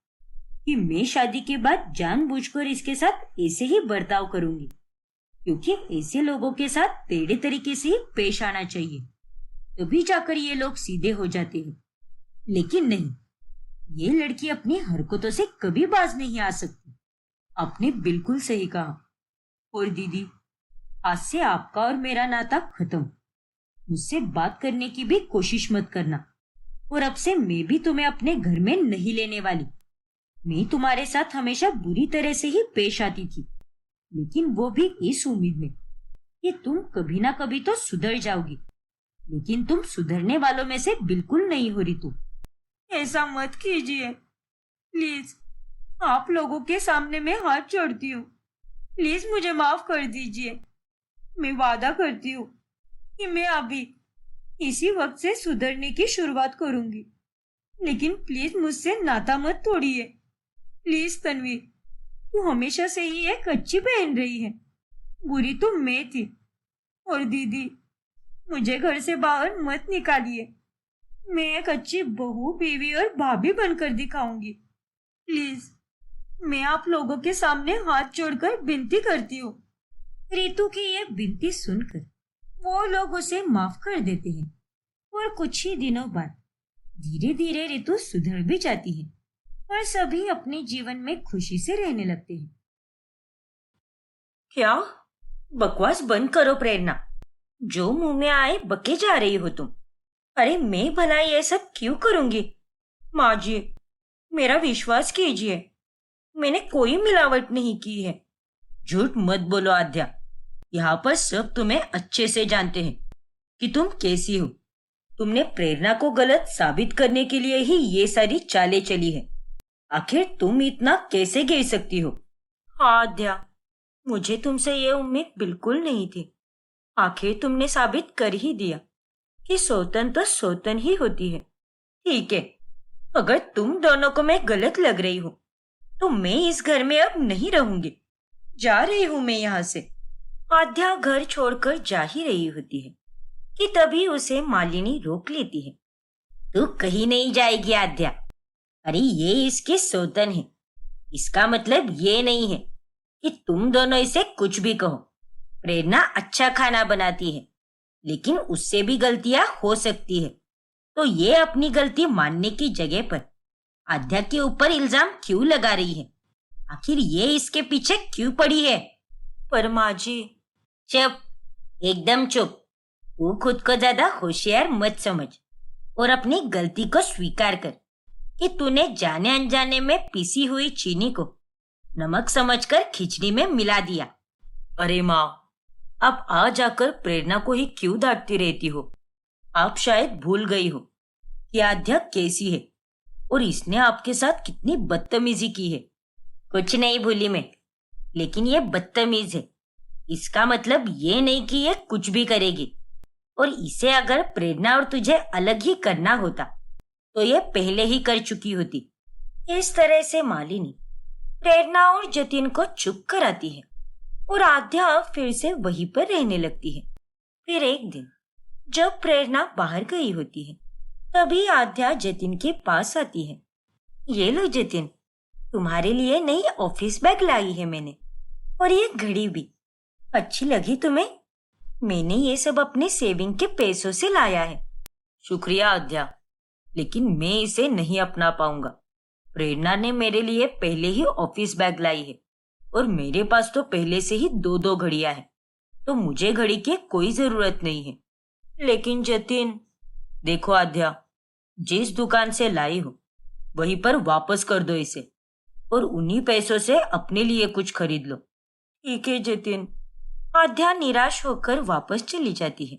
कि मैं शादी के बाद जानबूझकर इसके साथ ऐसे ही बर्ताव करूंगी, क्योंकि ऐसे लोगों के साथ टेढ़े तरीके से ही पेश आना चाहिए, तभी जाकर ये लोग सीधे हो जाते हैं। लेकिन नहीं, ये लड़की अपनी हरकतों से कभी बाज नहीं आ सकती। आपने बिल्कुल सही कहा। और दीदी, आज से आपका और मेरा नाता खत्म। मुझसे बात करने की भी कोशिश मत करना, और अब से मैं भी तुम्हें अपने घर में नहीं लेने वाली। मैं तुम्हारे साथ हमेशा बुरी तरह से ही पेश आती थी, लेकिन वो भी इस उम्मीद में कि तुम कभी ना कभी तो सुधर जाओगी। लेकिन तुम सुधरने वालों में से बिल्कुल नहीं हो रितु। ऐसा मत कीजिए प्लीज। आप लोगों के सामने मैं हाथ जोड़ती हूँ, प्लीज मुझे माफ कर दीजिए। मैं वादा करती हूँ कि मैं अभी इसी वक्त से सुधरने की शुरुआत करूंगी, लेकिन प्लीज मुझसे नाता मत तोड़िए। प्लीज तन्वी, तू हमेशा से ही एक अच्छी बहन रही है, बुरी तो मैं थी। और दीदी, मुझे घर से बाहर मत निकालिए। मैं एक अच्छी बहू, बीवी और भाभी बनकर दिखाऊंगी। प्लीज, मैं आप लोगों के सामने हाथ जोड़कर विनती करती हूँ। रितु की ये विनती सुनकर वो लोग उसे माफ कर देते हैं, और कुछ ही दिनों बाद धीरे धीरे रितु सुधर भी जाती है और सभी अपने जीवन में खुशी से रहने लगते हैं। क्या? बकवास बंद करो प्रेरणा। जो मुंह में आए बके जा रही हो तुम। अरे मैं भला ये सब क्यों करूंगी? माँ जी, मेरा विश्वास कीजिए, मैंने कोई मिलावट नहीं की है। झूठ मत बोलो आद्या। यहाँ पर सब तुम्हें अच्छे से जानते हैं कि तुम कैसी हो। तुमने प्रेरणा को गलत साबित करने के लिए ही ये सारी चालें चली है। आखिर तुम इतना कैसे गिर सकती हो? हाँ आद्या, मुझे तुमसे ये उम्मीद बिल्कुल नहीं थी। आखिर तुमने साबित कर ही दिया कि सौतन तो सौतन ही होती है। ठीक है, अगर तुम दोनों को मैं गलत लग रही हूँ तो मैं इस घर में अब नहीं रहूंगी। जा रही हूँ मैं यहाँ से। आद्या घर छोड़कर जा ही रही होती है कि तभी उसे मालिनी रोक लेती है। तू कहीं नहीं जाएगी आद्या। अरे ये इसकी सौतन है, इसका मतलब ये नहीं है कि तुम दोनों इसे कुछ भी कहो। प्रेरणा अच्छा खाना बनाती है, लेकिन उससे भी गलतियां हो सकती है, तो ये अपनी गलती मानने की जगह पर आद्या के ऊपर इल्जाम क्यों लगा रही है? आखिर ये इसके पीछे क्यों पड़ी है? पर माँ जी। चुप, एकदम चुप। तू खुद को ज्यादा होशियार मत समझ। और अपनी गलती को स्वीकार कर कि तूने जाने अनजाने में पीसी हुई चीनी को नमक समझकर खिचड़ी में मिला दिया। अरे माँ, आप आ जाकर प्रेरणा को ही क्यों डांटती रहती हो? आप शायद भूल गई हो कि आद्या कैसी है और इसने आपके साथ कितनी बदतमीजी की है। कुछ नहीं भूली मैं, लेकिन ये बदतमीज है। इसका मतलब ये नहीं कि ये कुछ भी करेगी, और इसे अगर प्रेरणा और तुझे अलग ही करना होता तो ये पहले ही कर चुकी होती। इस तरह से मालिनी प्रेरणा और जतिन को चुप कराती है और आद्या फिर से वहीं पर रहने लगती है। फिर एक दिन जब प्रेरणा बाहर गई होती है, तभी आद्या जतिन के पास आती है। ये लो जतिन, तुम्हारे लिए नई ऑफिस बैग लाई है मैंने, और ये घड़ी भी। अच्छी लगी तुम्हें? मैंने ये सब अपने सेविंग के पैसों से लाया है। शुक्रिया आद्या, लेकिन मैं इसे नहीं अपना पाऊंगा। प्रेरणा ने मेरे लिए पहले ही ऑफिस बैग लाई है और मेरे पास तो पहले से ही 2-2 घड़ियां हैं, तो मुझे घड़ी की कोई जरूरत नहीं है। लेकिन जतिन, देखो आद्या, जिस दुकान से लाई हो वहीं पर वापस कर दो इसे, और उन्हीं पैसों से अपने लिए कुछ खरीद लो। ठीक है जतिन। आद्या निराश होकर वापस चली जाती है।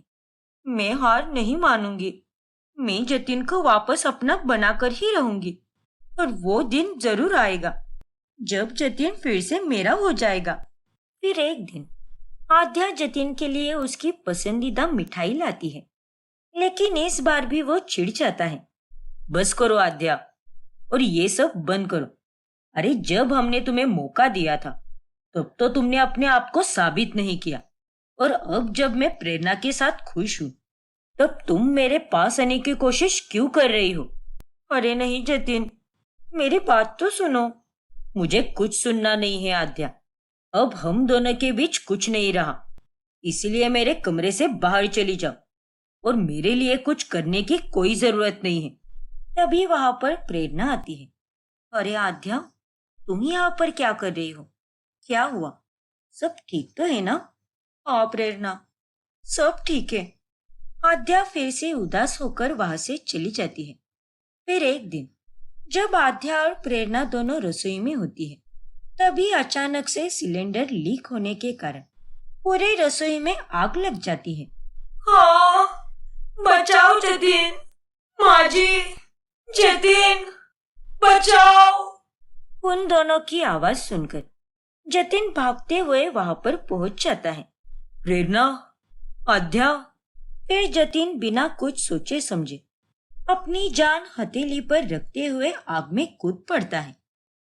मैं हार नहीं मानूंगी। मैं जतिन को वापस अपना बनाकर ही रहूंगी, और वो दिन जरूर आएगा जब जतिन फिर से मेरा हो जाएगा। फिर एक दिन आद्या जतिन के लिए उसकी पसंदीदा मिठाई लाती है, लेकिन इस बार भी वो चिढ़ जाता है। बस करो आद्या, और ये सब बंद करो। अरे, जब हमने तुम्हें मौका दिया था तब तो तुमने अपने आप को साबित नहीं किया, और अब जब मैं प्रेरणा के साथ खुश हूं तब तुम मेरे पास आने की कोशिश क्यों कर रही हो? अरे नहीं जतिन, मेरी बात तो सुनो। मुझे कुछ सुनना नहीं है आद्या। अब हम दोनों के बीच कुछ नहीं रहा, इसलिए मेरे कमरे से बाहर चली जाओ, और मेरे लिए कुछ करने की कोई जरूरत नहीं है। तभी वहां पर प्रेरणा आती है। अरे आद्या, तुम यहाँ पर क्या कर रही हो? क्या हुआ? सब ठीक तो है ना? हाँ प्रेरणा, सब ठीक है। आद्या फिर से उदास होकर वहां से चली जाती है। फिर एक दिन जब आद्या और प्रेरणा दोनों रसोई में होती है, तभी अचानक से सिलेंडर लीक होने के कारण पूरे रसोई में आग लग जाती है। हाँ, बचाओ जतिन, माँ जी, जतिन, बचाओ। उन दोनों की आवाज सुनकर जतिन भागते हुए वहां पर पहुंच जाता है। प्रेरणा, आद्या। फिर जतिन बिना कुछ सोचे समझे अपनी जान हथेली पर रखते हुए आग में कूद पड़ता है,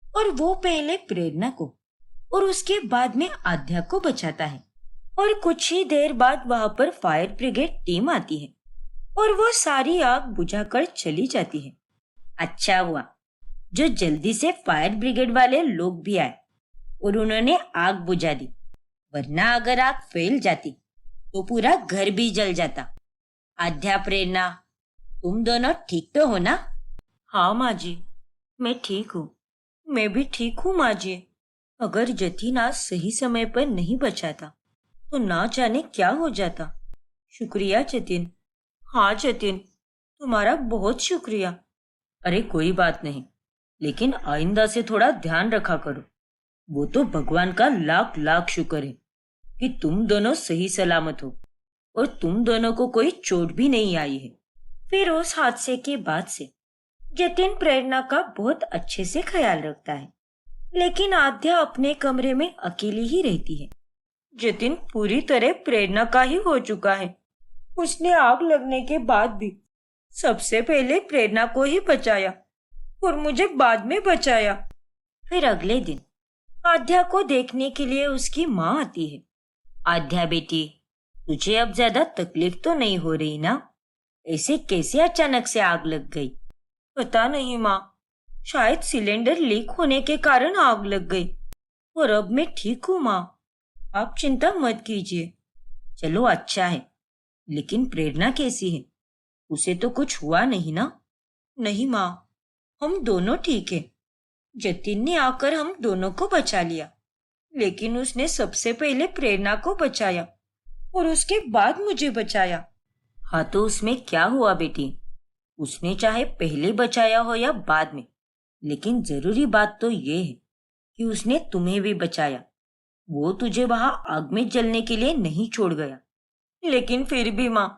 और वो पहले प्रेरणा को और उसके बाद में आद्या को बचाता है। और कुछ ही देर बाद वहां पर फायर ब्रिगेड टीम आती है और वो सारी आग बुझाकर चली जाती है। अच्छा हुआ जो जल्दी से फायर ब्रिगेड वाले लोग भी आए और उन्होंने आग बुझा दी, वरना अगर आग फैल जाती तो पूरा घर भी जल जाता। आद्या, प्रेरणा, तुम दोनों ठीक तो हो ना? हाँ माँ जी, मैं ठीक हूँ। मैं भी ठीक हूँ माँ जी। अगर जतिन आज सही समय पर नहीं बचाता तो ना जाने क्या हो जाता। शुक्रिया जतिन। हाँ जतिन, तुम्हारा बहुत शुक्रिया। अरे कोई बात नहीं, लेकिन आइंदा से थोड़ा ध्यान रखा करो। वो तो भगवान का लाख लाख शुक्र है कि तुम दोनों सही सलामत हो और तुम दोनों को कोई चोट भी नहीं आई है। फिर उस हादसे के बाद से जतिन प्रेरणा का बहुत अच्छे से ख्याल रखता है, लेकिन आद्या अपने कमरे में अकेली ही रहती है। जतिन पूरी तरह प्रेरणा का ही हो चुका है। उसने आग लगने के बाद भी सबसे पहले प्रेरणा को ही बचाया और मुझे बाद में बचाया। फिर अगले दिन आद्या को देखने के लिए उसकी माँ आती है। आद्या बेटी, तुझे अब ज्यादा तकलीफ तो नहीं हो रही ना? ऐसे कैसे अचानक से आग लग गई? पता नहीं माँ, शायद सिलेंडर लीक होने के कारण आग लग गई, और अब मैं ठीक हूँ माँ, आप चिंता मत कीजिए। चलो अच्छा है, लेकिन प्रेरणा कैसी है? उसे तो कुछ हुआ नहीं ना? नहीं माँ, हम दोनों ठीक है। जतिन ने आकर हम दोनों को बचा लिया, लेकिन उसने सबसे पहले प्रेरणा को बचाया और उसके बाद मुझे बचाया। हाँ तो उसमें क्या हुआ बेटी? उसने चाहे पहले बचाया हो या बाद में, लेकिन जरूरी बात तो ये है कि उसने तुम्हें भी बचाया। वो तुझे वहां आग में जलने के लिए नहीं छोड़ गया। लेकिन फिर भी माँ,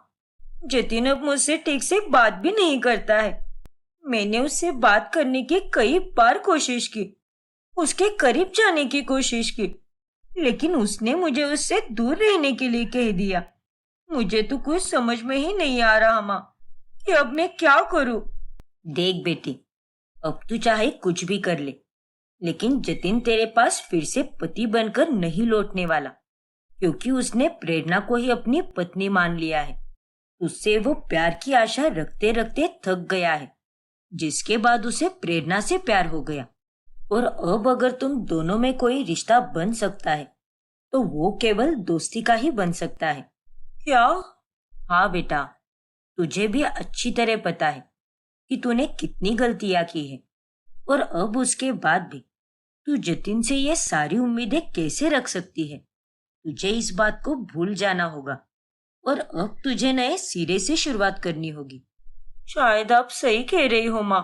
जतिन अब मुझसे ठीक से बात भी नहीं करता है। मैंने उससे बात करने की कई बार कोशिश की, उसके करीब जाने की कोशिश की, लेकिन उसने मुझे उससे दूर रहने के लिए कह दिया। मुझे तो कुछ समझ में ही नहीं आ रहा माँ कि अब मैं क्या करूं। देख बेटी, अब तू चाहे कुछ भी कर ले, लेकिन जतिन तेरे पास फिर से पति बनकर नहीं लौटने वाला, क्योंकि उसने प्रेरणा को ही अपनी पत्नी मान लिया है। उससे वो प्यार की आशा रखते रखते थक गया है, जिसके बाद उसे प्रेरणा से प्यार हो गया। और अब अगर तुम दोनों में कोई रिश्ता बन सकता है तो वो केवल दोस्ती का ही बन सकता है। क्या? हाँ बेटा, तुझे भी अच्छी तरह पता है कि तूने कितनी गलतियां की है, और अब उसके बाद भी तू जतिन से ये सारी उम्मीदें कैसे रख सकती है। तुझे इस बात को भूल जाना होगा और अब तुझे नए सिरे से शुरुआत करनी होगी। शायद आप सही कह रही हो माँ।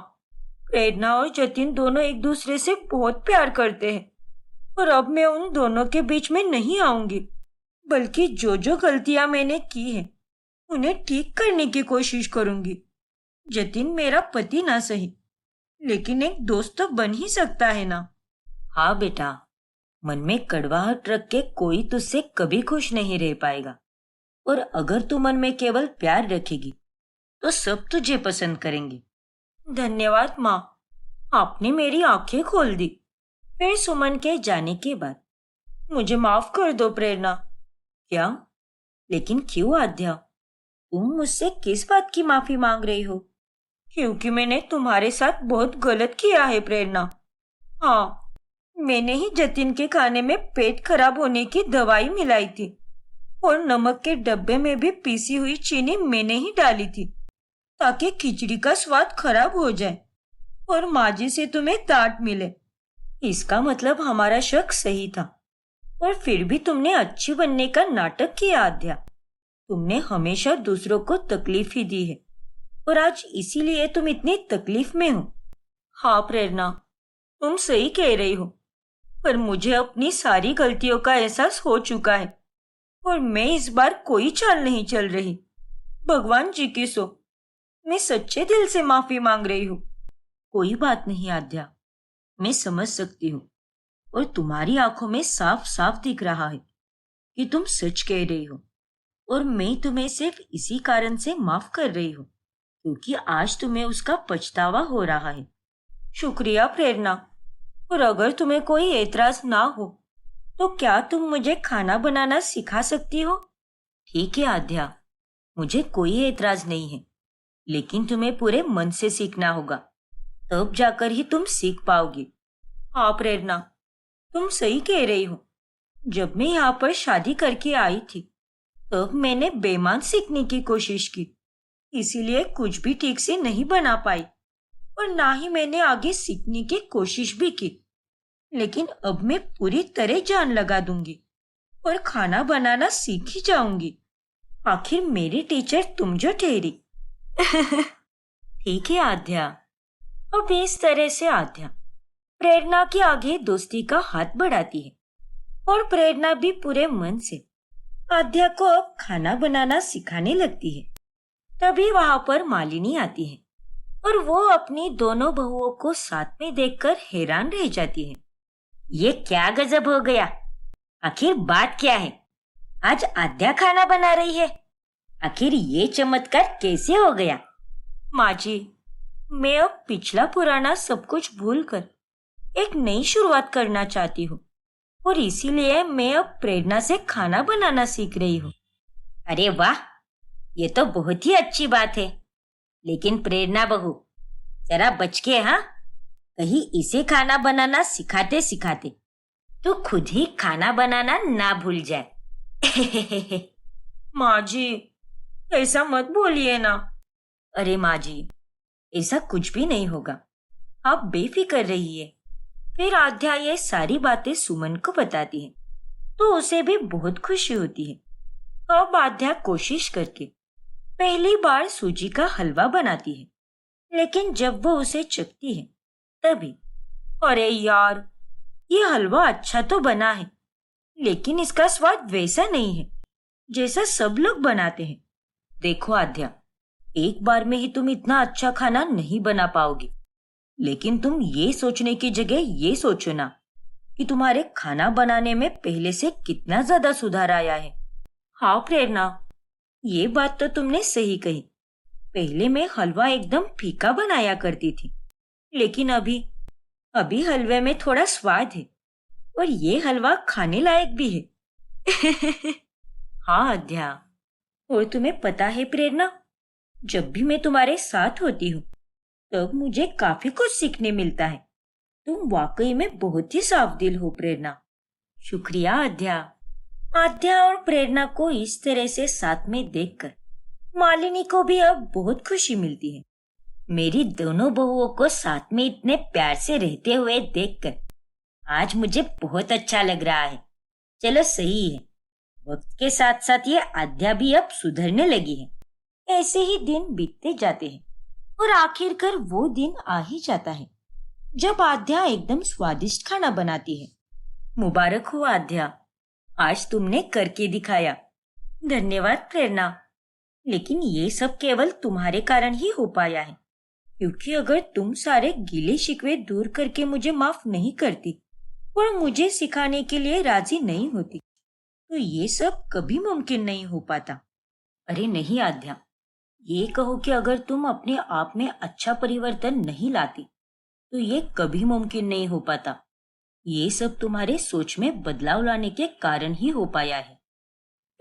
प्रेरणा और जतिन दोनों एक दूसरे से बहुत प्यार करते हैं, और अब मैं उन दोनों के बीच में नहीं आऊंगी, बल्कि जो जो गलतियां मैंने की हैं उन्हें ठीक करने की कोशिश करूंगी। जतिन मेरा पति ना सही, लेकिन एक दोस्त तो बन ही सकता है ना। हाँ बेटा, मन में कड़वाहट रख के कोई तुझसे कभी खुश नहीं रह पाएगा, और अगर तू मन में केवल प्यार रखेगी तो सब तुझे पसंद करेंगे। धन्यवाद माँ, आपने मेरी आंखें खोल दी। फिर सुमन के जाने के बाद, मुझे माफ कर दो प्रेरणा। क्या? लेकिन क्यों आद्या? तुम मुझसे किस बात की माफी मांग रही हो? क्योंकि मैंने तुम्हारे साथ बहुत गलत किया है प्रेरणा। हाँ, मैंने ही जतिन के खाने में पेट खराब होने की दवाई मिलाई थी, और नमक के डब्बे में भी पीसी हुई चीनी मैंने ही डाली थी, ताकि खिचड़ी का स्वाद खराब हो जाए और माँ जी से तुम्हें डांट मिले। इसका मतलब हमारा शक सही था, और फिर भी तुमने अच्छी बनने का नाटक किया आद्या। तुमने हमेशा दूसरों को तकलीफ ही दी है, और आज इसीलिए तुम इतनी तकलीफ में हो। हाँ प्रेरणा, तुम सही कह रही हो, पर मुझे अपनी सारी गलतियों का एहसास हो चुका है, और मैं इस बार कोई चाल नहीं चल रही। भगवान जी की सो, मैं सच्चे दिल से माफी मांग रही हूँ। कोई बात नहीं आद्या, मैं समझ सकती हूँ, और तुम्हारी आंखों में साफ साफ दिख रहा है कि तुम सच कह रही हो, और मैं तुम्हें सिर्फ इसी कारण से माफ कर रही हूँ क्योंकि आज तुम्हें उसका पछतावा हो रहा है। शुक्रिया प्रेरणा, और अगर तुम्हें कोई एतराज ना हो तो क्या तुम मुझे खाना बनाना सिखा सकती हो? ठीक है आद्या, मुझे कोई एतराज नहीं है, लेकिन तुम्हें पूरे मन से सीखना होगा, तब जाकर ही तुम सीख पाओगी। हाँ प्रेरणा, तुम सही कह रही हो। जब मैं यहाँ पर शादी करके आई थी तब मैंने बेईमान सीखने की कोशिश की, इसीलिए कुछ भी ठीक से नहीं बना पाई, और ना ही मैंने आगे सीखने की कोशिश भी की। लेकिन अब मैं पूरी तरह जान लगा दूंगी और खाना बनाना सीख ही जाऊंगी। आखिर मेरी टीचर तुम जो ठहरी। ठीक है आद्या। अब इस तरह से आद्या प्रेरणा के आगे दोस्ती का हाथ बढ़ाती है, और प्रेरणा भी पूरे मन से आद्या को अब खाना बनाना सिखाने लगती है। तभी वहां पर मालिनी आती है, और वो अपनी दोनों बहुओं को साथ में देखकर हैरान रह जाती है। ये क्या गजब हो गया? आखिर बात क्या है? आज आद्या खाना बना रही है। आखिर ये चमत्कार कैसे हो गया? माँ जी, मैं अब पिछला पुराना सब कुछ भूलकर एक नई शुरुआत करना चाहती हूँ, और इसीलिए मैं अब प्रेरणा से खाना बनाना सीख रही हूँ। अरे वाह, ये तो बहुत ही अच्छी बात है। लेकिन प्रेरणा बहू, जरा बच के, हाँ, कहीं इसे खाना बनाना सिखाते सिखाते तो खुद ही खाना बनाना ना भूल जाए। माँ जी, ऐसा मत बोलिए ना। अरे माँ जी, ऐसा कुछ भी नहीं होगा, आप बेफिक्र रहिए। फिर आद्या ये सारी बातें सुमन को बताती है, तो उसे भी बहुत खुशी होती है। अब आद्या कोशिश करके पहली बार सूजी का हलवा बनाती है, लेकिन जब वो उसे चखती है तभी, अरे यार, ये हलवा अच्छा तो बना है, लेकिन इसका स्वाद वैसा नहीं है जैसा सब लोग बनाते हैं। देखो आद्या, एक बार में ही तुम इतना अच्छा खाना नहीं बना पाओगी, लेकिन तुम ये सोचने की जगह ये सोचो ना कि तुम्हारे खाना बनाने में पहले से कितना ज्यादा सुधार आया है। हाँ प्रेरणा, ये बात तो तुमने सही कही। पहले मैं हलवा एकदम फीका बनाया करती थी, लेकिन अभी हलवे में थोड़ा स्वाद है और ये हलवा खाने लायक भी है। हाँ आद्या, और तुम्हें पता है प्रेरणा, जब भी मैं तुम्हारे साथ होती हूँ तब मुझे काफी कुछ सीखने मिलता है। तुम वाकई में बहुत ही साफ दिल हो प्रेरणा। शुक्रिया आद्या। आद्या और प्रेरणा को इस तरह से साथ में देखकर मालिनी को भी अब बहुत खुशी मिलती है। मेरी दोनों बहुओं को साथ में इतने प्यार से रहते हुए देखकर आज मुझे बहुत अच्छा लग रहा है। चलो सही है, वक्त के साथ साथ ये आद्या भी अब सुधरने लगी है। ऐसे ही दिन बीतते जाते हैं और आखिरकार वो दिन आ ही जाता है जब आद्या एकदम स्वादिष्ट खाना बनाती है। मुबारक हो आद्या, आज तुमने करके दिखाया। धन्यवाद प्रेरणा, लेकिन ये सब केवल तुम्हारे कारण ही हो पाया है, क्योंकि अगर तुम सारे गिले शिकवे दूर करके मुझे माफ नहीं करती और मुझे सिखाने के लिए राजी नहीं होती तो ये सब कभी मुमकिन नहीं हो पाता। अरे नहीं आद्या, ये कहो कि अगर तुम अपने आप में अच्छा परिवर्तन नहीं लाती तो ये कभी मुमकिन नहीं हो पाता। ये सब तुम्हारे सोच में बदलाव लाने के कारण ही हो पाया है।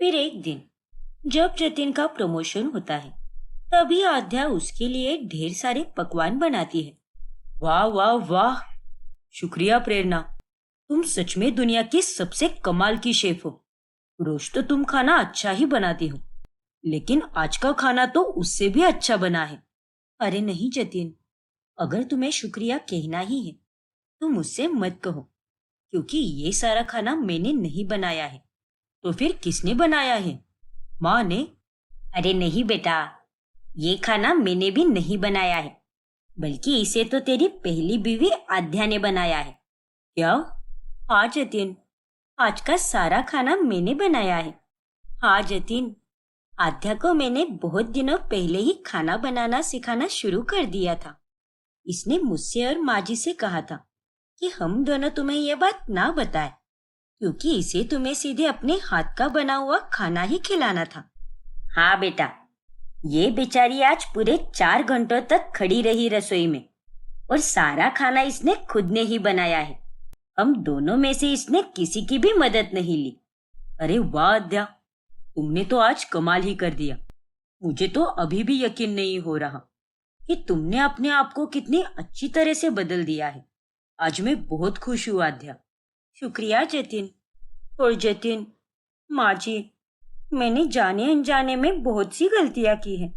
फिर एक दिन जब जतिन का प्रमोशन होता है तभी आद्या उसके लिए ढेर सारे पकवान बनाती है। वाह वाह वाह, शुक्रिया प्रेरणा, तुम सच में दुनिया की सबसे कमाल की शेफ हो। रोज तो तुम खाना अच्छा ही बनाती हो, लेकिन आज का खाना तो उससे भी अच्छा बना है। अरे नहीं जतिन, अगर तुम्हें शुक्रिया कहना ही है तो मुझसे मत कहो, क्योंकि ये सारा खाना मैंने नहीं बनाया है। तो फिर किसने बनाया है? माँ ने? अरे नहीं बेटा, ये खाना मैंने भी नहीं बनाया है, बल्कि इसे तो तेरी पहली बीवी आद्या ने बनाया है। क्या? हाँ जतिन, आज का सारा खाना मैंने बनाया है। हाँ जतिन, आद्या को मैंने बहुत दिनों पहले ही खाना बनाना सिखाना शुरू कर दिया था। इसने मुझसे और माँ जी से कहा था कि हम दोनों तुम्हें यह बात ना बताएं, क्योंकि इसे तुम्हें सीधे अपने हाथ का बना हुआ खाना ही खिलाना था। हाँ बेटा, ये बेचारी आज पूरे 4 घंटों तक खड़ी रही रसोई में और सारा खाना इसने खुद ने ही बनाया है। हम दोनों में से इसने किसी की भी मदद नहीं ली। अरे वाह आद्या, तुमने तो आज कमाल ही कर दिया। मुझे तो अभी भी यकीन नहीं हो रहा कि तुमने अपने आप को कितनी अच्छी तरह से बदल दिया है। आज मैं बहुत खुश हूँ आद्या। शुक्रिया जतिन। और जतिन, माँ जी, मैंने जाने अनजाने में बहुत सी गलतियां की हैं।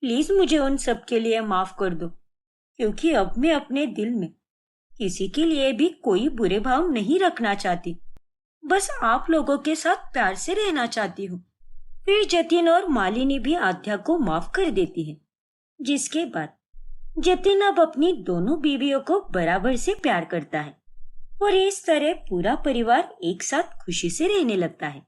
प्लीज मुझे उन सब के लिए माफ कर दो, क्योंकि अब मैं अपने दिल में किसी के लिए भी कोई बुरे भाव नहीं रखना चाहती। बस आप लोगों के साथ प्यार से रहना चाहती हूँ। फिर जतिन और मालिनी भी आद्या को माफ कर देती है, जिसके बाद जतिन अब अपनी दोनों बीवियों को बराबर से प्यार करता है और इस तरह पूरा परिवार एक साथ खुशी से रहने लगता है।